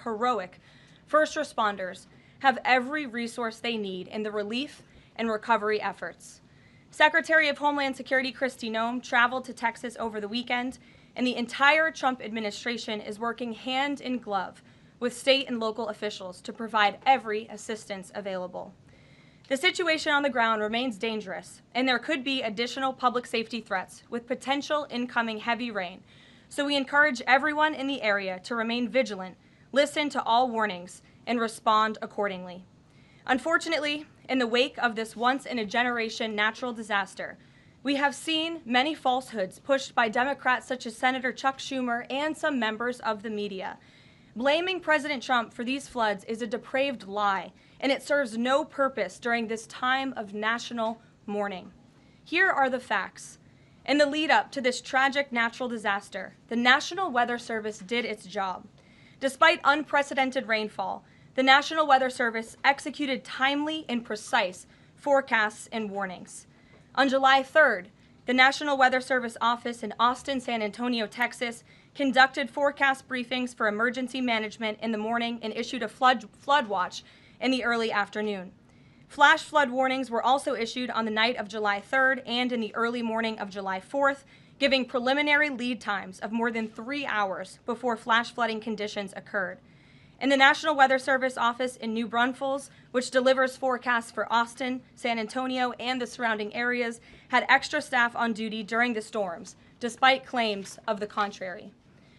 heroic first responders have every resource they need in the relief and recovery efforts. Secretary of Homeland Security Kristi Noem traveled to Texas over the weekend, and the entire Trump administration is working hand in glove with state and local officials to provide every assistance available. The situation on the ground remains dangerous, and there could be additional public safety threats with potential incoming heavy rain. So we encourage everyone in the area to remain vigilant, listen to all warnings, and respond accordingly. Unfortunately, in the wake of this once-in-a-generation natural disaster, we have seen many falsehoods pushed by Democrats such as Senator Chuck Schumer and some members of the media. Blaming President Trump for these floods is a depraved lie, and it serves no purpose during this time of national mourning. Here are the facts. In the lead up to this tragic natural disaster, the National Weather Service did its job. Despite unprecedented rainfall, the National Weather Service executed timely and precise forecasts and warnings. On July 3rd, the National Weather Service office in Austin, San Antonio, Texas, conducted forecast briefings for emergency management in the morning and issued a flood watch in the early afternoon. Flash flood warnings were also issued on the night of July 3rd and in the early morning of July 4th, giving preliminary lead times of more than 3 hours before flash flooding conditions occurred. And the National Weather Service office in New Braunfels, which delivers forecasts for Austin, San Antonio, and the surrounding areas, had extra staff on duty during the storms, despite claims of the contrary.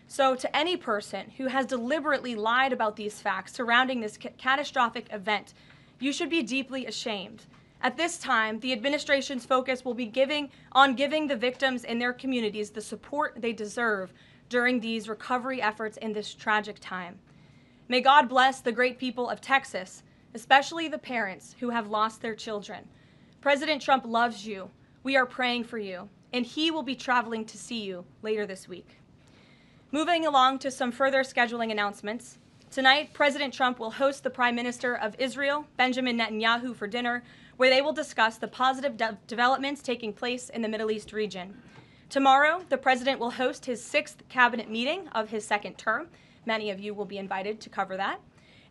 So to any person who has deliberately lied about these facts surrounding this catastrophic event, you should be deeply ashamed. At this time, the administration's focus will be on giving the victims and their communities the support they deserve during these recovery efforts in this tragic time. May God bless the great people of Texas, especially the parents who have lost their children. President Trump loves you. We are praying for you, and he will be traveling to see you later this week. Moving along to some further scheduling announcements. Tonight, President Trump will host the Prime Minister of Israel, Benjamin Netanyahu, for dinner, where they will discuss the positive developments taking place in the Middle East region. Tomorrow, the president will host his 6th cabinet meeting of his 2nd term. Many of you will be invited to cover that.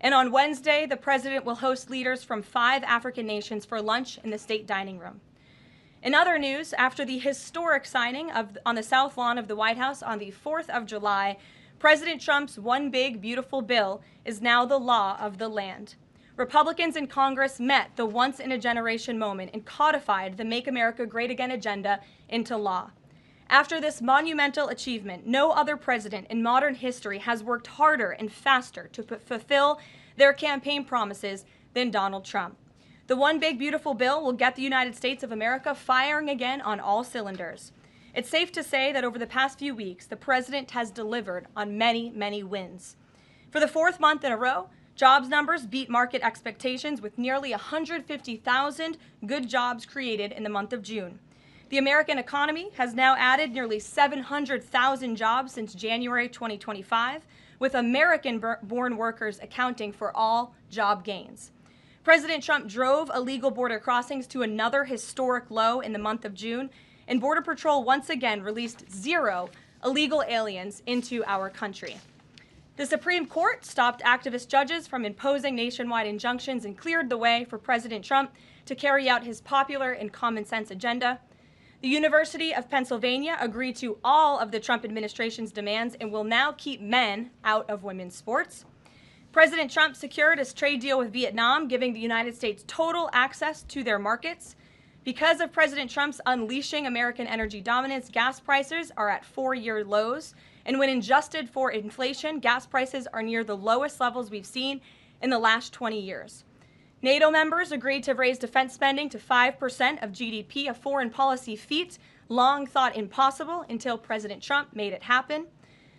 And on Wednesday, the president will host leaders from 5 African nations for lunch in the state dining room. In other news, after the historic signing on the South Lawn of the White House on the 4th of July, President Trump's One Big Beautiful Bill is now the law of the land. Republicans in Congress met the once-in-a-generation moment and codified the Make America Great Again agenda into law. After this monumental achievement, no other president in modern history has worked harder and faster to fulfill their campaign promises than Donald Trump. The One Big Beautiful Bill will get the United States of America firing again on all cylinders. It's safe to say that over the past few weeks, the president has delivered on many, many wins. For the 4th month in a row, jobs numbers beat market expectations with nearly 150,000 good jobs created in the month of June. The American economy has now added nearly 700,000 jobs since January 2025, with American-born workers accounting for all job gains. President Trump drove illegal border crossings to another historic low in the month of June, and Border Patrol once again released 0 illegal aliens into our country. The Supreme Court stopped activist judges from imposing nationwide injunctions and cleared the way for President Trump to carry out his popular and common sense agenda. The University of Pennsylvania agreed to all of the Trump administration's demands and will now keep men out of women's sports. President Trump secured his trade deal with Vietnam, giving the United States total access to their markets. Because of President Trump's unleashing American energy dominance, gas prices are at 4-year lows. And when adjusted for inflation, gas prices are near the lowest levels we've seen in the last 20 years. NATO members agreed to raise defense spending to 5% of GDP, a foreign policy feat long thought impossible until President Trump made it happen.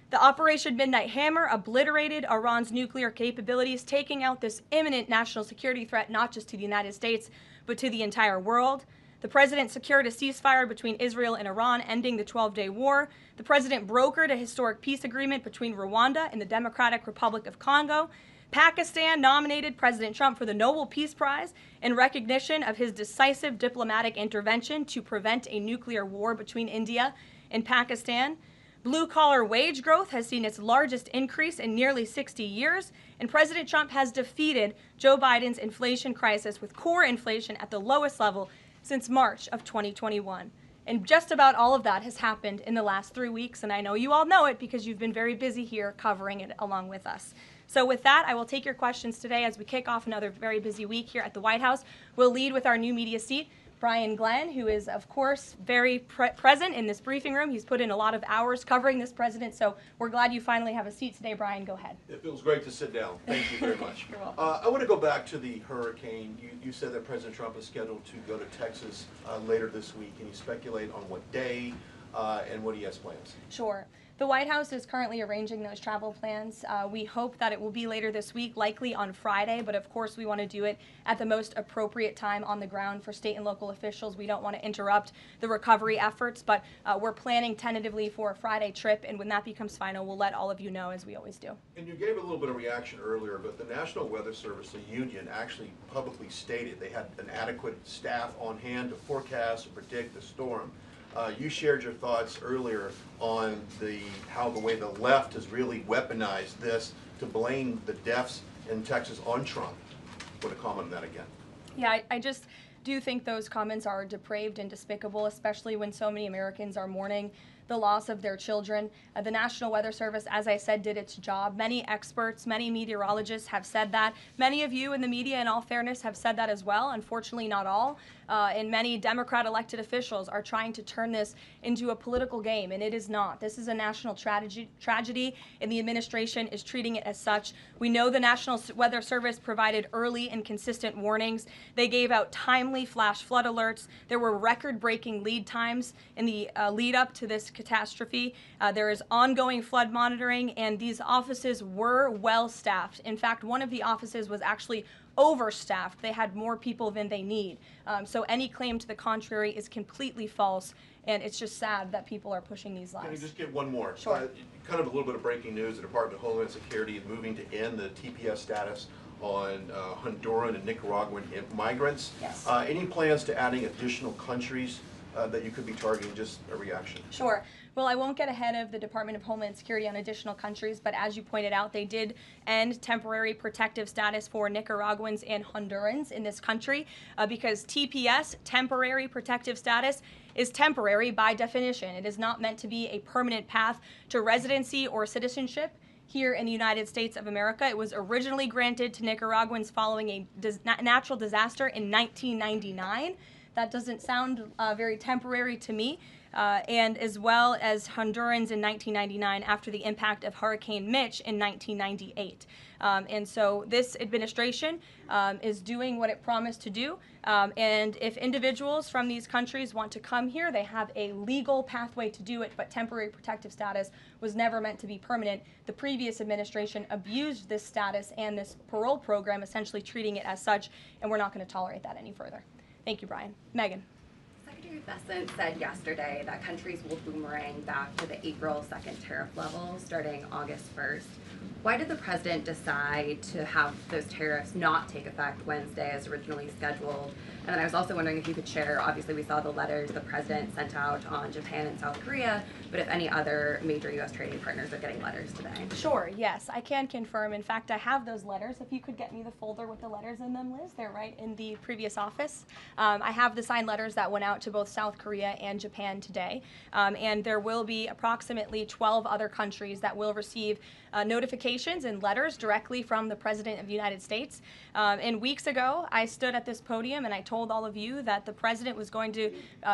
The Operation Midnight Hammer obliterated Iran's nuclear capabilities, taking out this imminent national security threat not just to the United States, but to the entire world. The president secured a ceasefire between Israel and Iran, ending the 12-day war. The president brokered a historic peace agreement between Rwanda and the Democratic Republic of Congo. Pakistan nominated President Trump for the Nobel Peace Prize in recognition of his decisive diplomatic intervention to prevent a nuclear war between India and Pakistan. Blue-collar wage growth has seen its largest increase in nearly 60 years, and President Trump has defeated Joe Biden's inflation crisis with core inflation at the lowest level since March of 2021. And just about all of that has happened in the last 3 weeks, and I know you all know it because you've been very busy here covering it along with us. So with that, I will take your questions today as we kick off another very busy week here at the White House. We'll lead with our new media seat, Brian Glenn, who is, of course, very present in this briefing room. He's put in a lot of hours covering this president, so we're glad you finally have a seat today. Brian, go ahead. It feels great to sit down. Thank you very much. You're welcome. I want to go back to the hurricane. You said that President Trump is scheduled to go to Texas later this week. Can you speculate on what day and what he has plans? Sure. The White House is currently arranging those travel plans. We hope that it will be later this week, likely on Friday, but of course we want to do it at the most appropriate time on the ground for state and local officials. We don't want to interrupt the recovery efforts, but we're planning tentatively for a Friday trip, and when that becomes final, we'll let all of you know, as we always do. And you gave a little bit of reaction earlier, but the National Weather Service, the union, actually publicly stated they had an adequate staff on hand to forecast and predict the storm. You shared your thoughts earlier on how the way the left has really weaponized this to blame the deaths in Texas on Trump. Want to comment on that again? Yeah, I just do think those comments are depraved and despicable, especially when so many Americans are mourning the loss of their children. The National Weather Service, as I said, did its job. Many experts, many meteorologists have said that. Many of you in the media, in all fairness, have said that as well. Unfortunately, not all. And many Democrat elected officials are trying to turn this into a political game, and it is not. This is a national tragedy, and the administration is treating it as such. We know the National Weather Service provided early and consistent warnings. They gave out timely flash flood alerts. There were record-breaking lead times in the lead up to this catastrophe. There is ongoing flood monitoring, and these offices were well staffed. In fact, one of the offices was actually overstaffed. They had more people than they need. So any claim to the contrary is completely false, and it's just sad that people are pushing these lies. Can you just get one more? Sure. Kind of a little bit of breaking news. The Department of Homeland Security is moving to end the TPS status on Honduran and Nicaraguan migrants. Yes. Any plans to adding additional countries that you could be targeting? Just a reaction. Sure. Well, I won't get ahead of the Department of Homeland Security on additional countries, but as you pointed out, they did end temporary protective status for Nicaraguans and Hondurans in this country because TPS, temporary protective status, is temporary by definition. It is not meant to be a permanent path to residency or citizenship here in the United States of America. It was originally granted to Nicaraguans following a natural disaster in 1999. That doesn't sound very temporary to me. And as well as Hondurans in 1999 after the impact of Hurricane Mitch in 1998. And so this administration is doing what it promised to do. And if individuals from these countries want to come here, they have a legal pathway to do it, but temporary protective status was never meant to be permanent. The previous administration abused this status and this parole program, essentially treating it as such, and we're not going to tolerate that any further. Thank you, Brian. Megan. Secretary Bessent said yesterday that countries will boomerang back to the April 2nd tariff level starting August 1st. Why did the president decide to have those tariffs not take effect Wednesday as originally scheduled? And then I was also wondering if you could share, obviously we saw the letters the president sent out on Japan and South Korea, but if any other major U.S. trading partners are getting letters today. Sure, yes, I can confirm. In fact, I have those letters. If you could get me the folder with the letters in them, Liz, they're right in the previous office. I have the signed letters that went out to both South Korea and Japan today. And there will be approximately 12 other countries that will receive notifications and letters directly from the President of the United States. And weeks ago, I stood at this podium and I told all of you that the President was going to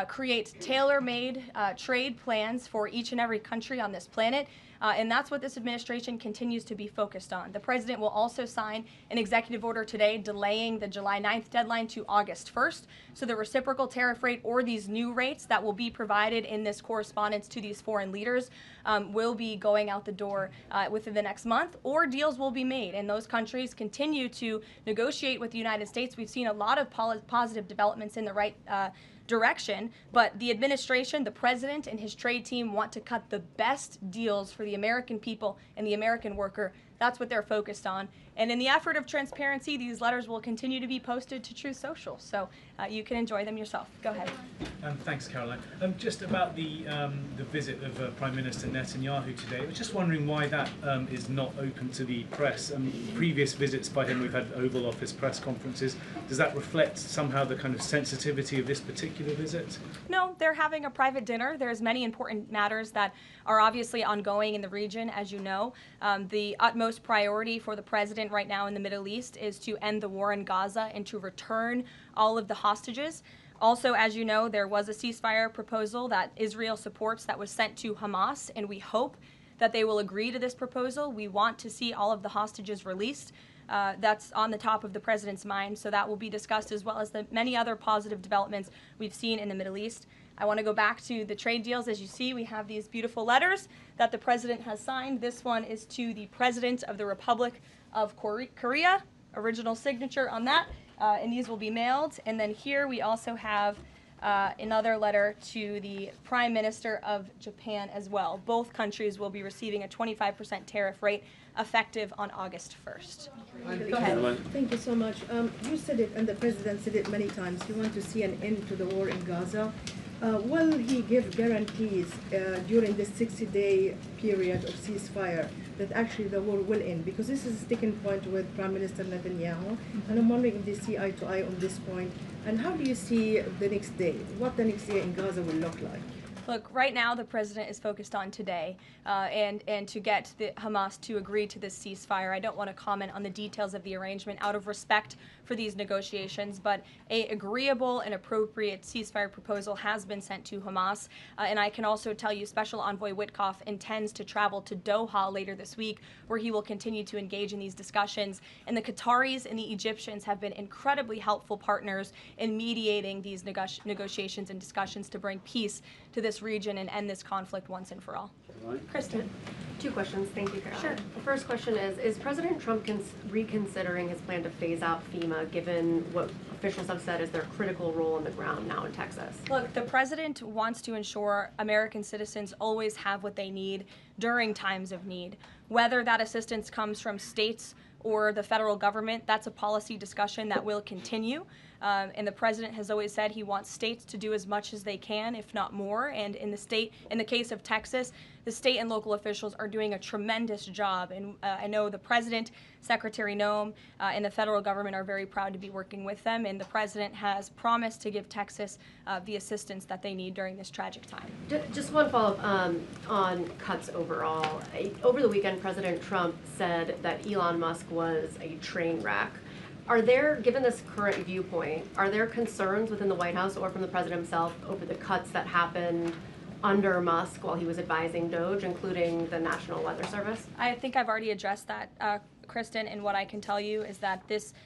create tailor-made trade plans for each and every country on this planet. And that's what this administration continues to be focused on. The President will also sign an executive order today delaying the July 9th deadline to August 1st. So the reciprocal tariff rate or these new rates that will be provided in this correspondence to these foreign leaders will be going out the door within the next month, or deals will be made. And those countries continue to negotiate with the United States. We've seen a lot of positive developments in the right direction, but the administration, the president, and his trade team want to cut the best deals for the American people and the American worker That's what they're focused on. And in the effort of transparency, these letters will continue to be posted to Truth Social, so you can enjoy them yourself. Go ahead. Thanks, Caroline. Just about the visit of Prime Minister Netanyahu today, I was just wondering why that is not open to the press. Previous visits by him, we've had Oval Office press conferences. Does that reflect somehow the kind of sensitivity of this particular visit? No, they're having a private dinner. There's many important matters that are obviously ongoing in the region, as you know. The utmost priority for the president right now in the Middle East is to end the war in Gaza and to return all of the hostages. Also, as you know, there was a ceasefire proposal that Israel supports that was sent to Hamas, and we hope that they will agree to this proposal. We want to see all of the hostages released. That's on the top of the president's mind, so that will be discussed, as well as the many other positive developments we've seen in the Middle East. I want to go back to the trade deals. As you see, we have these beautiful letters that the president has signed. This one is to the President of the Republic of Korea, original signature on that, and these will be mailed. And then here we also have another letter to the Prime Minister of Japan as well. Both countries will be receiving a 25% tariff rate effective on August 1st. Go ahead. Thank you so much. You said it, and the president said it many times. You want to see an end to the war in Gaza. Will he give guarantees during this 60-day period of ceasefire that actually the war will end? Because this is a sticking point with Prime Minister Netanyahu, and I'm wondering if they see eye to eye on this point. And how do you see the next day? What the next day in Gaza will look like? Look, right now the president is focused on today and to get the Hamas to agree to this ceasefire. I don't want to comment on the details of the arrangement out of respect for these negotiations, but a agreeable and appropriate ceasefire proposal has been sent to Hamas. And I can also tell you Special Envoy Witkoff intends to travel to Doha later this week, where he will continue to engage in these discussions. And the Qataris and the Egyptians have been incredibly helpful partners in mediating these negotiations and discussions to bring peace to this region and end this conflict once and for all. Kristen. Two questions. Thank you, Caroline. Sure. The first question is President Trump reconsidering his plan to phase out FEMA, given what officials have said is their critical role on the ground now in Texas? Look, the president wants to ensure American citizens always have what they need during times of need. Whether that assistance comes from states or the federal government, that's a policy discussion that will continue. And the president has always said he wants states to do as much as they can, if not more. And in the case of Texas, the state and local officials are doing a tremendous job. And I know the president, Secretary Noem, and the federal government are very proud to be working with them. And the president has promised to give Texas the assistance that they need during this tragic time. Just one follow-up on cuts overall. Over the weekend, President Trump said that Elon Musk was a train wreck. Are there, given this current viewpoint, are there concerns within the White House or from the president himself over the cuts that happened under Musk while he was advising DOGE, including the National Weather Service? I think I've already addressed that, Kristen, and what I can tell you is that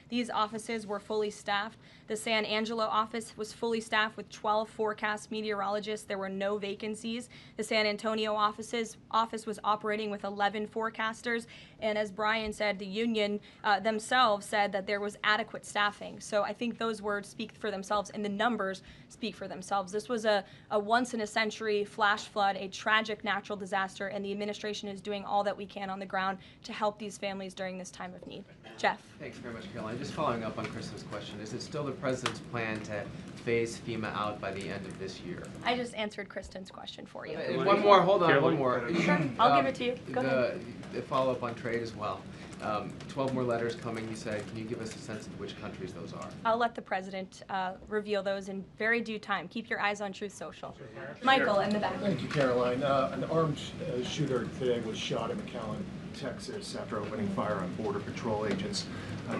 these offices were fully staffed. The San Angelo office was fully staffed with 12 forecast meteorologists. There were no vacancies. The San Antonio office was operating with 11 forecasters. And as Brian said, the union themselves said that there was adequate staffing. So I think those words speak for themselves, and the numbers speak for themselves. This was a once-in-a-century flash flood, a tragic natural disaster, and the administration is doing all that we can on the ground to help these families during this time of need. Jeff. Thanks very much, Caroline. Just following up on Kristen's question, is it still the president's plan to phase FEMA out by the end of this year? I just answered Kristen's question for you. One more, hold on, one more. Sure, I'll give it to you. Go ahead. The follow-up on trade as well. 12 more letters coming, you said. Can you give us a sense of which countries those are? I'll let the president reveal those in very due time. Keep your eyes on Truth Social. Michael, in the back. Thank you, Caroline. An armed shooter today was shot in McAllen, Texas, after opening fire on Border Patrol agents.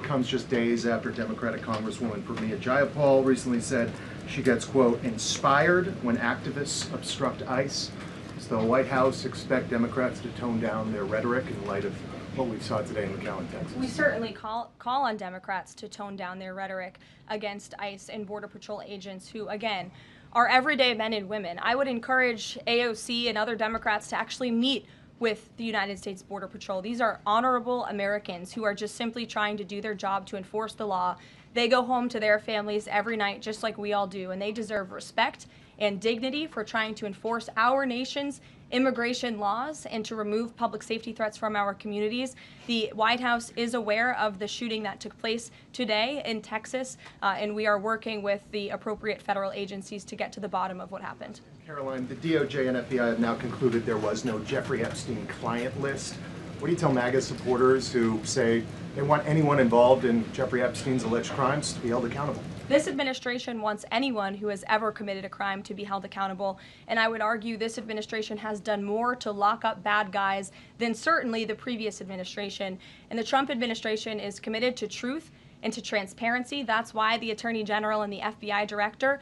Comes just days after Democratic Congresswoman Pramila Jayapal recently said she gets, quote, inspired when activists obstruct ICE. Does the White House expect Democrats to tone down their rhetoric in light of what we saw today in McAllen, Texas? We certainly call on Democrats to tone down their rhetoric against ICE and Border Patrol agents who, again, are everyday men and women. I would encourage AOC and other Democrats to actually meet with the United States Border Patrol. These are honorable Americans who are just simply trying to do their job to enforce the law. They go home to their families every night just like we all do, and they deserve respect and dignity for trying to enforce our nation's immigration laws and to remove public safety threats from our communities. The White House is aware of the shooting that took place today in Texas, and we are working with the appropriate federal agencies to get to the bottom of what happened. Caroline, the DOJ and FBI have now concluded there was no Jeffrey Epstein client list. What do you tell MAGA supporters who say they want anyone involved in Jeffrey Epstein's alleged crimes to be held accountable? This administration wants anyone who has ever committed a crime to be held accountable, and I would argue this administration has done more to lock up bad guys than certainly the previous administration. And the Trump administration is committed to truth and to transparency. That's why the Attorney General and the FBI Director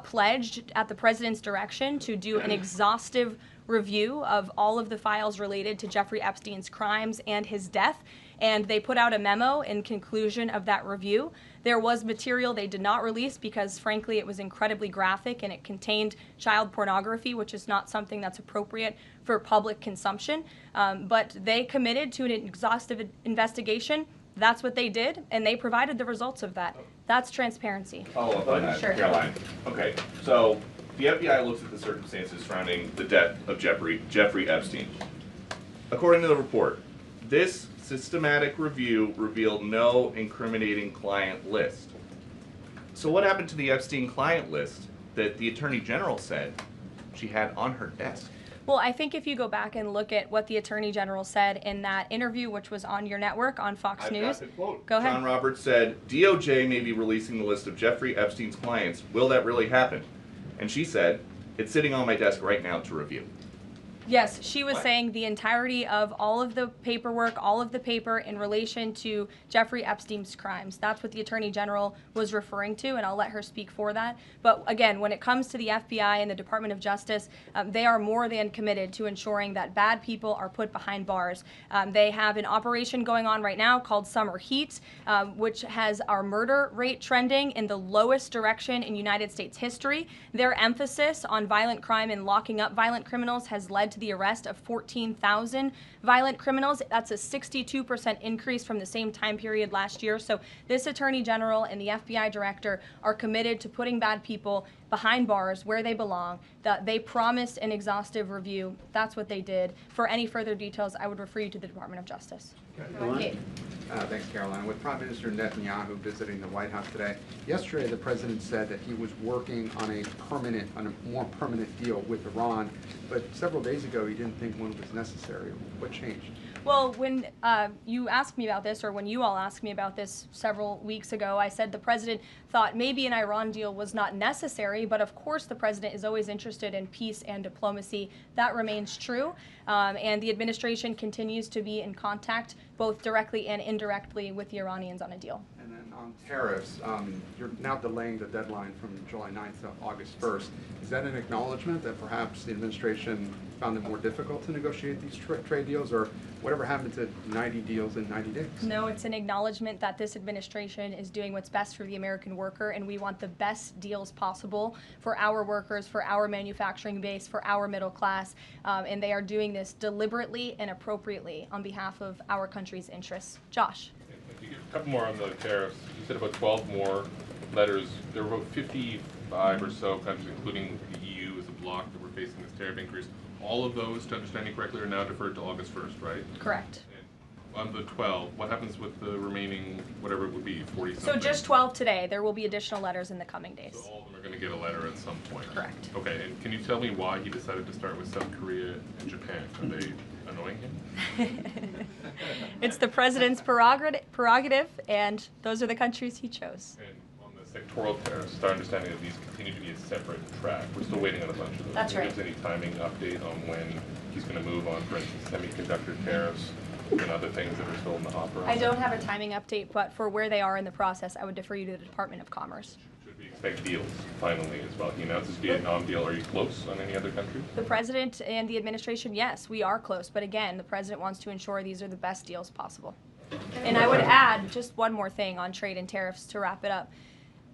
pledged at the President's direction to do an exhaustive review of all of the files related to Jeffrey Epstein's crimes and his death. And they put out a memo in conclusion of that review. There was material they did not release because, frankly, it was incredibly graphic and it contained child pornography, which is not something that's appropriate for public consumption. But they committed to an exhaustive investigation. That's what they did, and they provided the results of that. That's transparency. Follow up on that, Sure. Caroline. Okay, so the FBI looks at the circumstances surrounding the death of Jeffrey Epstein. According to the report, this systematic review revealed no incriminating client list. So what happened to the Epstein client list that the Attorney General said she had on her desk? Well, I think if you go back and look at what the Attorney General said in that interview, which was on your network, on Fox News. Got the quote. Go ahead. John Roberts said, DOJ may be releasing the list of Jeffrey Epstein's clients. Will that really happen? And she said, it's sitting on my desk right now to review. Yes, she was What? saying the entirety of all of the paperwork, all of the paper in relation to Jeffrey Epstein's crimes. That's what the Attorney General was referring to, and I'll let her speak for that. But again, when it comes to the FBI and the Department of Justice, they are more than committed to ensuring that bad people are put behind bars. They have an operation going on right now called Summer Heat, which has our murder rate trending in the lowest direction in United States history. Their emphasis on violent crime and locking up violent criminals has led to the arrest of 14,000 violent criminals. That's a 62% increase from the same time period last year. So this Attorney General and the FBI Director are committed to putting bad people behind bars where they belong. They promised an exhaustive review. That's what they did. For any further details, I would refer you to the Department of Justice. Thanks, Caroline. With Prime Minister Netanyahu visiting the White House today, yesterday the president said that he was working on a more permanent deal with Iran, but several days ago he didn't think one was necessary. What changed? Well, when you asked me about this, or when you all asked me about this several weeks ago, I said the president thought maybe an Iran deal was not necessary, but of course the president is always interested in peace and diplomacy. That remains true, and the administration continues to be in contact, both directly and indirectly, with the Iranians on a deal. And then on tariffs, you're now delaying the deadline from July 9th to August 1st. Is that an acknowledgement that perhaps the administration found it more difficult to negotiate these trade deals, or whatever happened to 90 deals in 90 days? No, it's an acknowledgement that this administration is doing what's best for the American worker, and we want the best deals possible for our workers, for our manufacturing base, for our middle class, and they are doing this deliberately and appropriately on behalf of our country's interests. Josh. A couple more on the tariffs. You said about 12 more letters. There were about 55 or so countries, including the EU as a bloc, that were facing this tariff increase. All of those, to understand you correctly, are now deferred to August 1st, right? Correct. And on the 12, what happens with the remaining, whatever it would be, 40 something? So just 12 today. There will be additional letters in the coming days. So all of them are going to get a letter at some point? Correct. Okay, and can you tell me why he decided to start with South Korea and Japan? Are they annoying him? It's the president's prerogative, and those are the countries he chose. And on the sectoral tariffs, it's our understanding that these continue to be a separate track. We're still waiting on a bunch of those. That's right. Can you give us any timing update on when he's going to move on, for instance, semiconductor tariffs and other things that are still in the hopper? I don't have a timing update, but for where they are in the process, I would defer you to the Department of Commerce. Should we expect deals finally as well? He announced his Vietnam deal. Are you close on any other countries? The president and the administration, yes, we are close. But again, the president wants to ensure these are the best deals possible. And I would add just one more thing on trade and tariffs to wrap it up.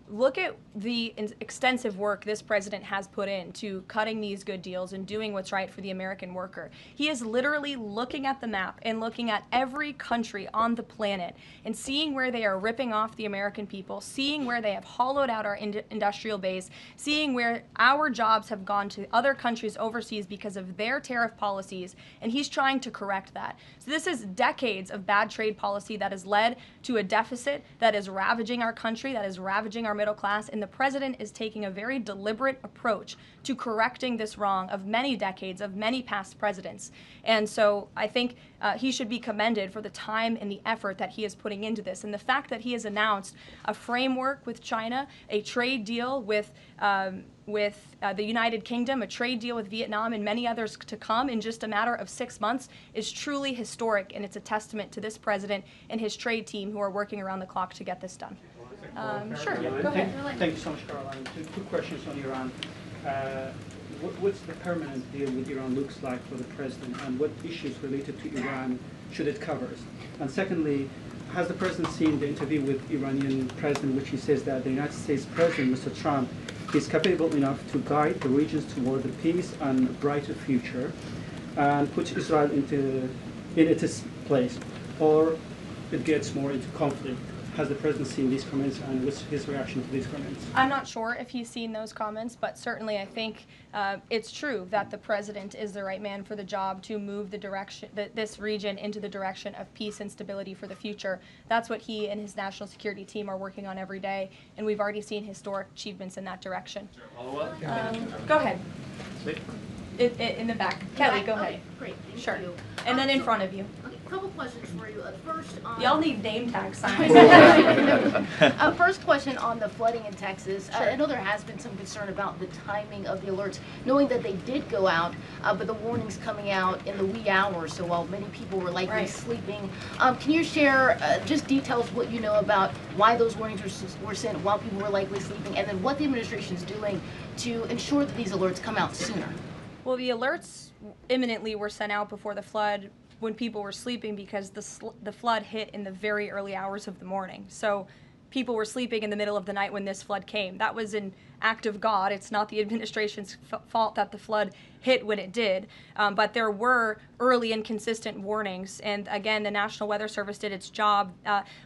look at the extensive work this president has put into cutting these good deals and doing what's right for the American worker. He is literally looking at the map and looking at every country on the planet and seeing where they are ripping off the American people, seeing where they have hollowed out our industrial base, seeing where our jobs have gone to other countries overseas because of their tariff policies, and he's trying to correct that. So this is decades of bad trade policy that has led to a deficit that is ravaging our country, that is ravaging our middle class, and the president is taking a very deliberate approach to correcting this wrong of many decades, of many past presidents. And so I think he should be commended for the time and the effort that he is putting into this. And the fact that he has announced a framework with China, a trade deal with the United Kingdom, a trade deal with Vietnam, and many others to come in just a matter of 6 months is truly historic, and it's a testament to this president and his trade team who are working around the clock to get this done. Sure, go ahead. Thank you so much, Caroline. Two questions on Iran. What's the permanent deal with Iran looks like for the president, and what issues related to Iran should it cover? And secondly, has the president seen the interview with Iranian president, which he says that the United States president, Mr. Trump, is capable enough to guide the regions toward a peace and a brighter future, and put Israel in its place, or it gets more into conflict? Has the president seen these comments, and what's his reaction to these comments? I'm not sure if he's seen those comments, but certainly I think it's true that the president is the right man for the job to move the direction, this region into the direction of peace and stability for the future. That's what he and his national security team are working on every day, and we've already seen historic achievements in that direction. Go ahead. In the back. Kelly, go ahead. Okay, great. Thank Sure. you. And then in front of you. Okay, a couple questions for you. First, Y'all need name tag signs. First question on the flooding in Texas. I know there has been some concern about the timing of the alerts, knowing that they did go out, but the warnings coming out in the wee hours, so while many people were likely sleeping. Can you share just details what you know about why those warnings were sent while people were likely sleeping, and then what the administration is doing to ensure that these alerts come out sooner? Well, the alerts imminently were sent out before the flood when people were sleeping, because the flood hit in the very early hours of the morning. So people were sleeping in the middle of the night when this flood came. That was an act of God. It's not the administration's fault that the flood hit when it did. But there were early and consistent warnings. And again, the National Weather Service did its job.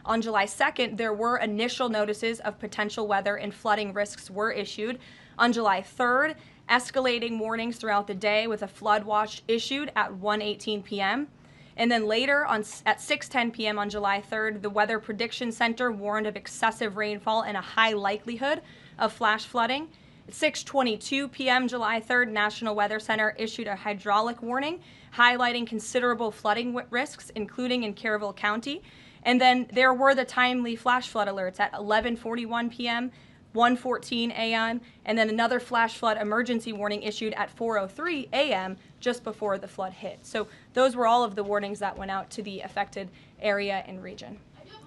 On July 2nd, there were initial notices of potential weather and flooding risks were issued. On July 3rd, escalating warnings throughout the day with a flood watch issued at 1:18 p.m. And then later at 6:10 p.m. on July 3rd, the Weather Prediction Center warned of excessive rainfall and a high likelihood of flash flooding. At 6:22 p.m. July 3rd, National Weather Center issued a hydraulic warning highlighting considerable flooding risks, including in Caryville County. And then there were the timely flash flood alerts at 11:41 p.m., 1:14 a.m., and then another flash flood emergency warning issued at 4:03 a.m. just before the flood hit. So those were all of the warnings that went out to the affected area and region.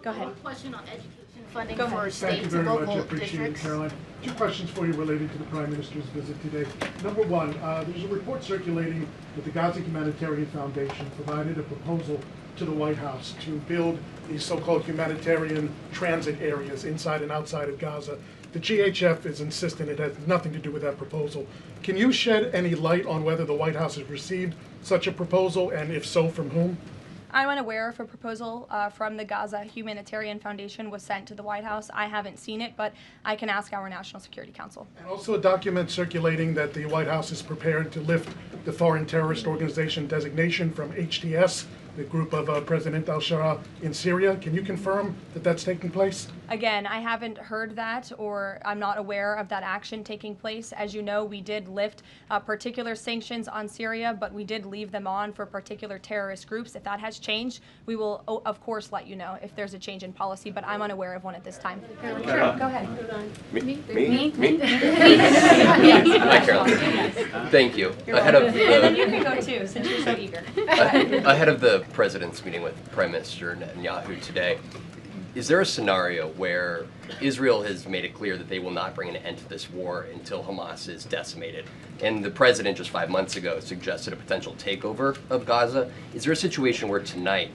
Go ahead. One question on education funding Go for ahead. states and local Appreciate it, districts. Caroline. Two questions for you related to the Prime Minister's visit today. Number one, there's a report circulating that the Gaza Humanitarian Foundation provided a proposal to the White House to build these so-called humanitarian transit areas inside and outside of Gaza. The GHF is insistent it has nothing to do with that proposal. Can you shed any light on whether the White House has received such a proposal, and if so, from whom? I'm unaware if a proposal from the Gaza Humanitarian Foundation was sent to the White House. I haven't seen it, but I can ask our National Security Council. And also a document circulating that the White House is prepared to lift the Foreign Terrorist Organization designation from HTS, the group of President al-Shara in Syria. Can you confirm that that's taking place? Again, I haven't heard that, or I'm not aware of that action taking place. As you know, we did lift particular sanctions on Syria, but we did leave them on for particular terrorist groups. If that has changed, we will, of course, let you know if there's a change in policy, but I'm unaware of one at this time. Sure, go ahead. Me? Hi, Caroline. Thank you. And then you can go too, since you're so eager. Ahead of the president's meeting with Prime Minister Netanyahu today, is there a scenario where Israel has made it clear that they will not bring an end to this war until Hamas is decimated? And the president just 5 months ago suggested a potential takeover of Gaza. Is there a situation where tonight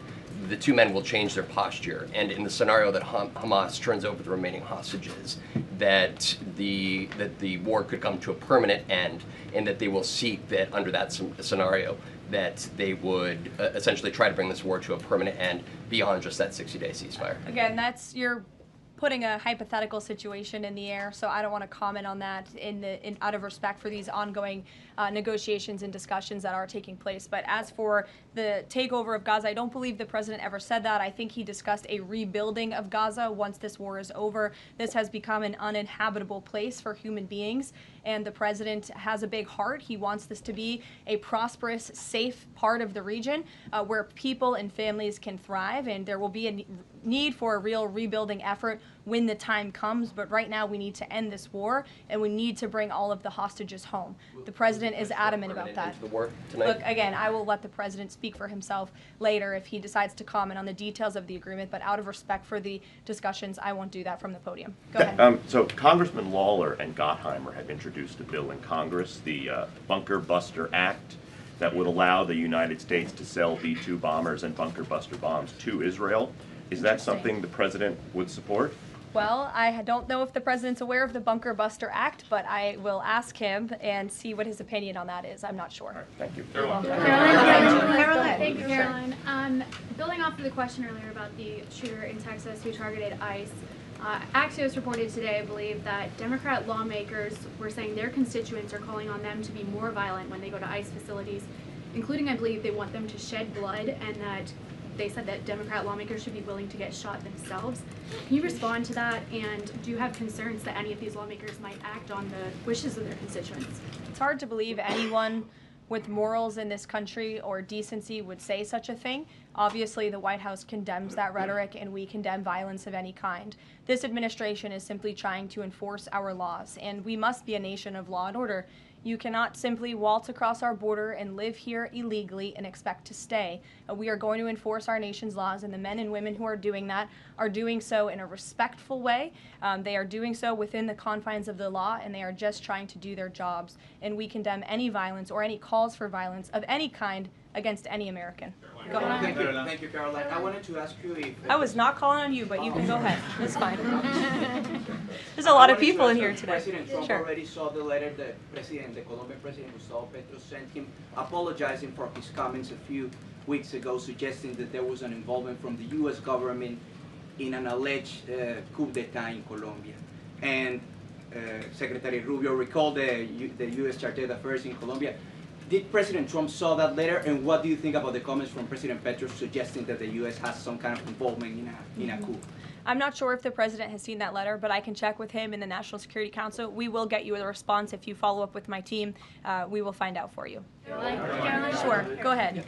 the two men will change their posture. And in the scenario that Hamas turns over the remaining hostages, that the war could come to a permanent end, and that they will seek that under that scenario that they would essentially try to bring this war to a permanent end beyond just that 60-day ceasefire. Again, you're putting a hypothetical situation in the air, so I don't want to comment on that out of respect for these ongoing negotiations and discussions that are taking place. But as for the takeover of Gaza, I don't believe the president ever said that. I think he discussed a rebuilding of Gaza once this war is over. This has become an uninhabitable place for human beings, and the president has a big heart. He wants this to be a prosperous, safe part of the region where people and families can thrive, and there will be a need for a real rebuilding effort when the time comes. But right now we need to end this war, and we need to bring all of the hostages home. The president is adamant about that. The war tonight? Look, again, I will let the president speak for himself later if he decides to comment on the details of the agreement, but out of respect for the discussions, I won't do that from the podium. Go ahead. So Congressman Lawler and Gottheimer have introduced a bill in Congress, the Bunker Buster Act, that would allow the United States to sell B-2 bombers and bunker buster bombs to Israel. Is that something the president would support? Well, I don't know if the president's aware of the Bunker Buster Act, but I will ask him and see what his opinion on that is. I'm not sure. All right, thank you. Caroline. Thank you, Caroline. Building off of the question earlier about the shooter in Texas who targeted ICE, Axios reported today, I believe, that Democrat lawmakers were saying their constituents are calling on them to be more violent when they go to ICE facilities, including, I believe, they want them to shed blood, and that they said that Democrat lawmakers should be willing to get shot themselves. Can you respond to that, and do you have concerns that any of these lawmakers might act on the wishes of their constituents? It's hard to believe anyone with morals in this country or decency would say such a thing. Obviously, the White House condemns that rhetoric, and we condemn violence of any kind. This administration is simply trying to enforce our laws, and we must be a nation of law and order. You cannot simply waltz across our border and live here illegally and expect to stay. We are going to enforce our nation's laws, and the men and women who are doing that are doing so in a respectful way. They are doing so within the confines of the law, and they are just trying to do their jobs. And we condemn any violence or any calls for violence of any kind against any American. Go ahead. Thank you, Caroline. I wanted to ask you if... I was not calling on you, but you can go ahead. It's fine. There's a lot of people in here today. President Trump already saw the letter that the Colombian President Gustavo Petro sent him, apologizing for his comments a few weeks ago, suggesting that there was an involvement from the U.S. government in an alleged coup d'etat in Colombia. And Secretary Rubio recalled the U.S. Chartered Affairs in Colombia. Did President Trump saw that letter, and what do you think about the comments from President Petro suggesting that the U.S. has some kind of involvement in a coup? I'm not sure if the president has seen that letter, but I can check with him in the National Security Council. We will get you a response if you follow up with my team. We will find out for you. Caroline. Sure, go ahead.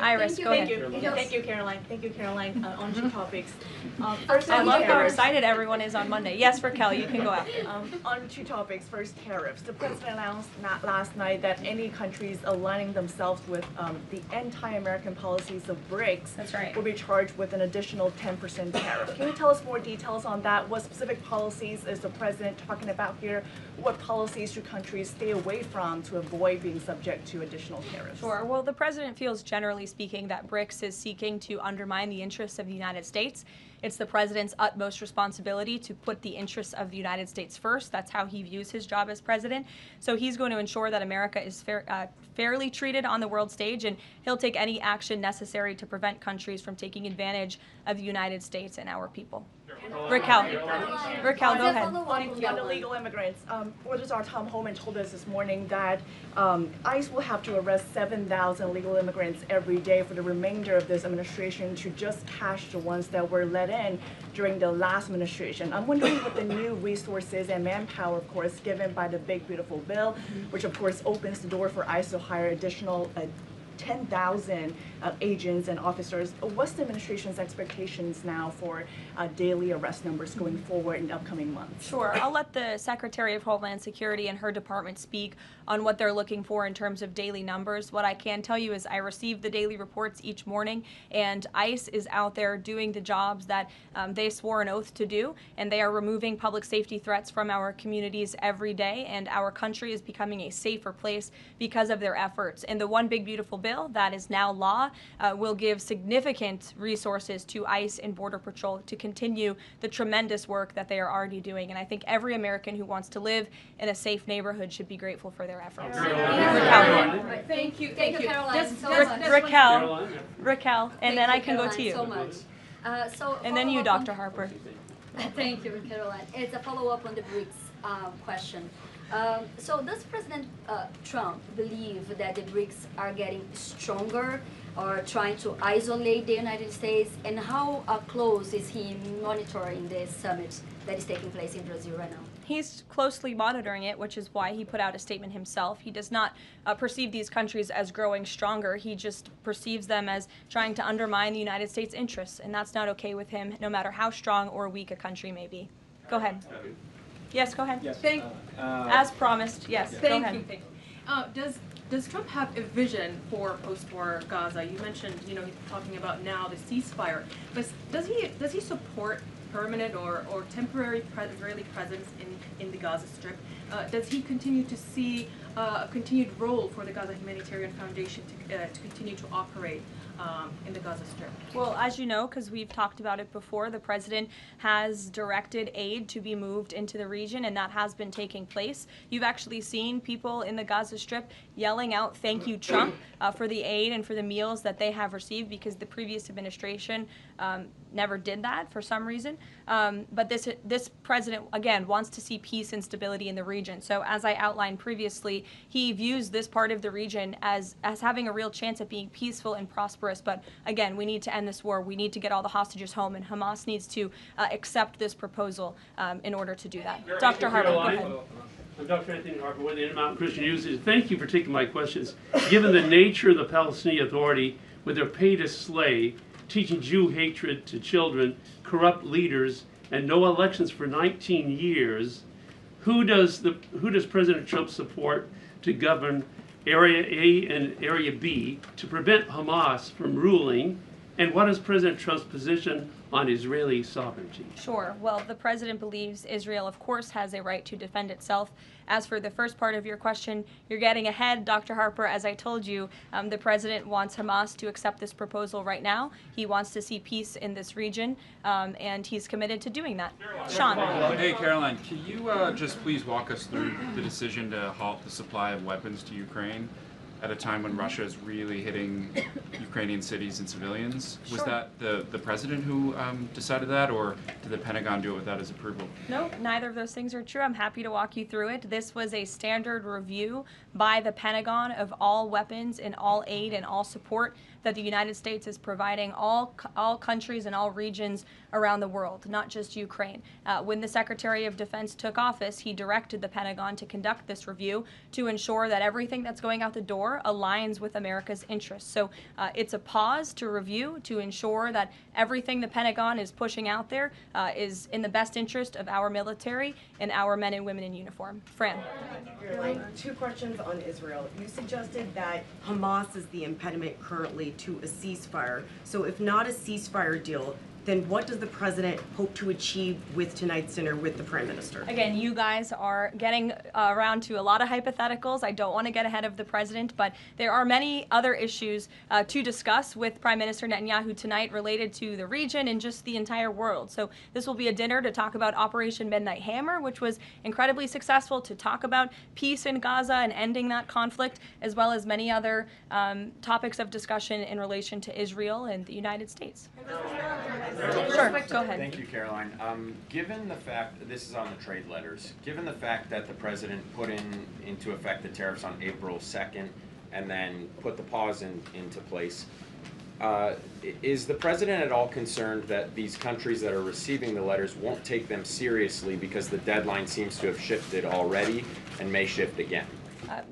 Iris, go ahead. Thank you, Caroline. Thank you, Caroline. On two topics. I love how excited everyone is on Monday. Yes, Raquel, you can go after. On two topics. First, tariffs. The president announced last night that any countries aligning themselves with the anti-American policies of BRICS will be charged with an additional 10% tariff. Can you tell us more details on that? What specific policies is the president talking about here? What policies should countries stay away from to avoid being subject to additional tariffs? Sure. Well, the president feels, generally speaking, that BRICS is seeking to undermine the interests of the United States. It's the president's utmost responsibility to put the interests of the United States first. That's how he views his job as president. So he's going to ensure that America is fairly treated on the world stage, and he'll take any action necessary to prevent countries from taking advantage of the United States and our people. Raquel, go ahead. On illegal immigrants, Reuters' Tom Homan told us this morning that ICE will have to arrest 7,000 illegal immigrants every day for the remainder of this administration to just catch the ones that were let in during the last administration. I'm wondering what the new resources and manpower, of course, given by the Big Beautiful Bill, which of course opens the door for ICE to hire additional 10,000 agents and officers. What's the administration's expectations now for daily arrest numbers going forward in the upcoming months? Sure. I'll let the Secretary of Homeland Security and her department speak on what they're looking for in terms of daily numbers. What I can tell you is I receive the daily reports each morning, and ICE is out there doing the jobs that they swore an oath to do, and they are removing public safety threats from our communities every day, and our country is becoming a safer place because of their efforts. And the One Big Beautiful Bill bill that is now law will give significant resources to ICE and Border Patrol to continue the tremendous work that they are already doing. And I think every American who wants to live in a safe neighborhood should be grateful for their efforts. Right. Thank you, Caroline, so much. Raquel, and then I can go to Caroline, you. so much. And then you, Dr. Harper. Thank you, Caroline. It's a follow-up on the BRICS question. So does President Trump believe that the BRICS are getting stronger or trying to isolate the United States? And how close is he monitoring this summit that is taking place in Brazil right now? He's closely monitoring it, which is why he put out a statement himself. He does not perceive these countries as growing stronger. He just perceives them as trying to undermine the United States' interests, and that's not okay with him, no matter how strong or weak a country may be. Go ahead. Yes, go ahead. Yes. As promised, yes, go ahead. Thank you. Does Trump have a vision for post-war Gaza? You mentioned, he's talking about now the ceasefire, but does he support permanent or temporary Israeli presence in the Gaza Strip? Does he continue to see a continued role for the Gaza Humanitarian Foundation to continue to operate in the Gaza Strip? Well, as you know, because we've talked about it before, the president has directed aid to be moved into the region, and that has been taking place. You've actually seen people in the Gaza Strip yelling out, "Thank you, Trump," for the aid and for the meals that they have received, because the previous administration never did that for some reason. But this president, again, wants to see peace and stability in the region. So as I outlined previously, he views this part of the region as having a real chance at being peaceful and prosperous. But again, we need to end this war. We need to get all the hostages home, and Hamas needs to accept this proposal in order to do that. Dr. Harper, go ahead. I'm Dr. Anthony Harper with the Intermountain Christian News. Thank you for taking my questions. Given the nature of the Palestinian Authority, with their pay to slay, teaching Jew hatred to children, corrupt leaders, and no elections for 19 years, who does President Trump support to govern Area A and Area B to prevent Hamas from ruling? And what is President Trump's position on Israeli sovereignty? Sure. Well, the president believes Israel, of course, has a right to defend itself. As for the first part of your question, you're getting ahead, Dr. Harper. As I told you, the president wants Hamas to accept this proposal right now. He wants to see peace in this region, and he's committed to doing that. Sean. Hey, Caroline, can you just please walk us through the decision to halt the supply of weapons to Ukraine at a time when Russia is really hitting Ukrainian cities and civilians? Was that the president who decided that, or did the Pentagon do it without his approval? No, neither of those things are true. I'm happy to walk you through it. This was a standard review by the Pentagon of all weapons and all aid and all support that the United States is providing all countries and all regions around the world, not just Ukraine. When the Secretary of Defense took office, he directed the Pentagon to conduct this review to ensure that everything that's going out the door aligns with America's interests. So it's a pause to review to ensure that everything the Pentagon is pushing out there is in the best interest of our military and our men and women in uniform. Fran. Two questions on Israel. You suggested that Hamas is the impediment currently to a ceasefire. So if not a ceasefire deal, then what does the president hope to achieve with tonight's dinner with the prime minister? Again, you guys are getting around to a lot of hypotheticals. I don't want to get ahead of the president, but there are many other issues to discuss with Prime Minister Netanyahu tonight related to the region and just the entire world. So this will be a dinner to talk about Operation Midnight Hammer, which was incredibly successful, to talk about peace in Gaza and ending that conflict, as well as many other topics of discussion in relation to Israel and the United States. Sure, go ahead. Thank you, Caroline. Given the fact, this is on the trade letters, given the fact that the president put into effect the tariffs on April 2nd and then put the pause into place, is the president at all concerned that these countries that are receiving the letters won't take them seriously because the deadline seems to have shifted already and may shift again?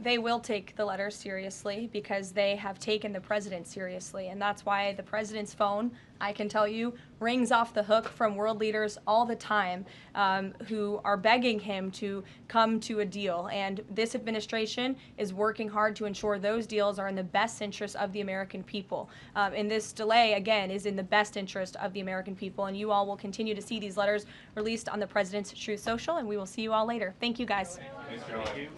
They will take the letters seriously because they have taken the president seriously, and that's why the president's phone, I can tell you, rings off the hook from world leaders all the time who are begging him to come to a deal. And this administration is working hard to ensure those deals are in the best interest of the American people. And this delay, again, is in the best interest of the American people. And you all will continue to see these letters released on the president's Truth Social, and we will see you all later. Thank you, guys. Thanks, Caroline.